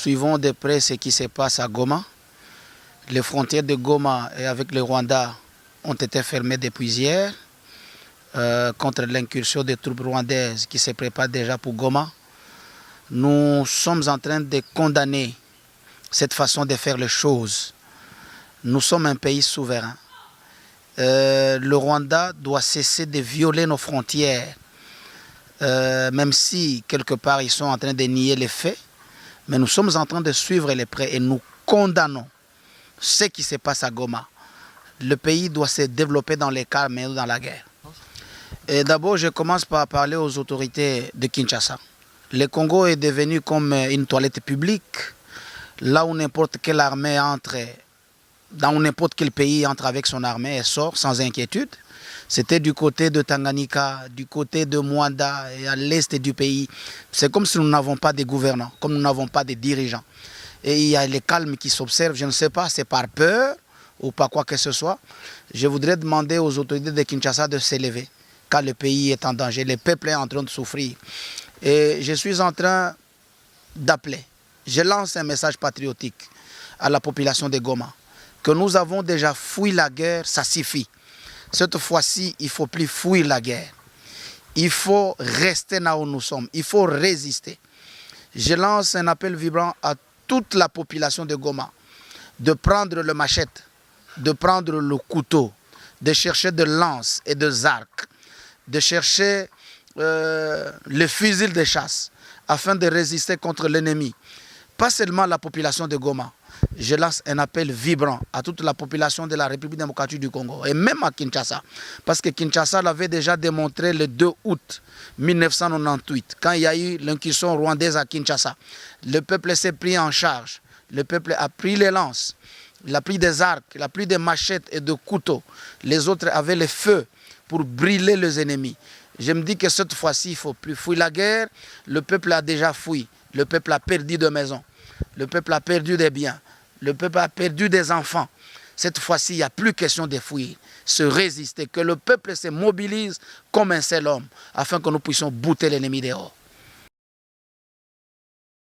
suivons de près ce qui se passe à Goma. Les frontières de Goma et avec le Rwanda ont été fermées depuis hier contre l'incursion des troupes rwandaises qui se préparent déjà pour Goma. Nous sommes en train de condamner cette façon de faire les choses. Nous sommes un pays souverain. Le Rwanda doit cesser de violer nos frontières, même si quelque part ils sont en train de nier les faits. Mais nous sommes en train de suivre les prêts et nous condamnons ce qui se passe à Goma. Le pays doit se développer dans les calmes et dans la guerre. Et d'abord, je commence par parler aux autorités de Kinshasa. Le Congo est devenu comme une toilette publique, là où n'importe quelle armée entre, dans n'importe quel pays entre avec son armée et sort sans inquiétude. C'était du côté de Tanganyika, du côté de Mwanda et à l'est du pays. C'est comme si nous n'avons pas de gouvernants, comme nous n'avons pas de dirigeants. Et il y a les calmes qui s'observent, je ne sais pas, c'est par peur ou par quoi que ce soit. Je voudrais demander aux autorités de Kinshasa de s'élever, car le pays est en danger, le peuple est en train de souffrir. Et je suis en train d'appeler, je lance un message patriotique à la population de Goma, que nous avons déjà fui la guerre, ça suffit. Cette fois-ci, il ne faut plus fuir la guerre. Il faut rester là où nous sommes, il faut résister. Je lance un appel vibrant à toute la population de Goma de prendre le machette, de prendre le couteau, de chercher de lances et de arcs, de chercher le fusil de chasse afin de résister contre l'ennemi. Pas seulement la population de Goma. Je lance un appel vibrant à toute la population de la République démocratique du Congo et même à Kinshasa. Parce que Kinshasa l'avait déjà démontré le 2 août 1998, quand il y a eu l'incursion rwandaise à Kinshasa. Le peuple s'est pris en charge. Le peuple a pris les lances, il a pris des arcs, il a pris des machettes et des couteaux. Les autres avaient le feu pour brûler les ennemis. Je me dis que cette fois-ci, il ne faut plus fuir la guerre. Le peuple a déjà fui. Le peuple a perdu de maisons. Le peuple a perdu des biens. Le peuple a perdu des enfants. Cette fois-ci, il n'y a plus question de fuir, se résister, que le peuple se mobilise comme un seul homme afin que nous puissions bouter l'ennemi dehors.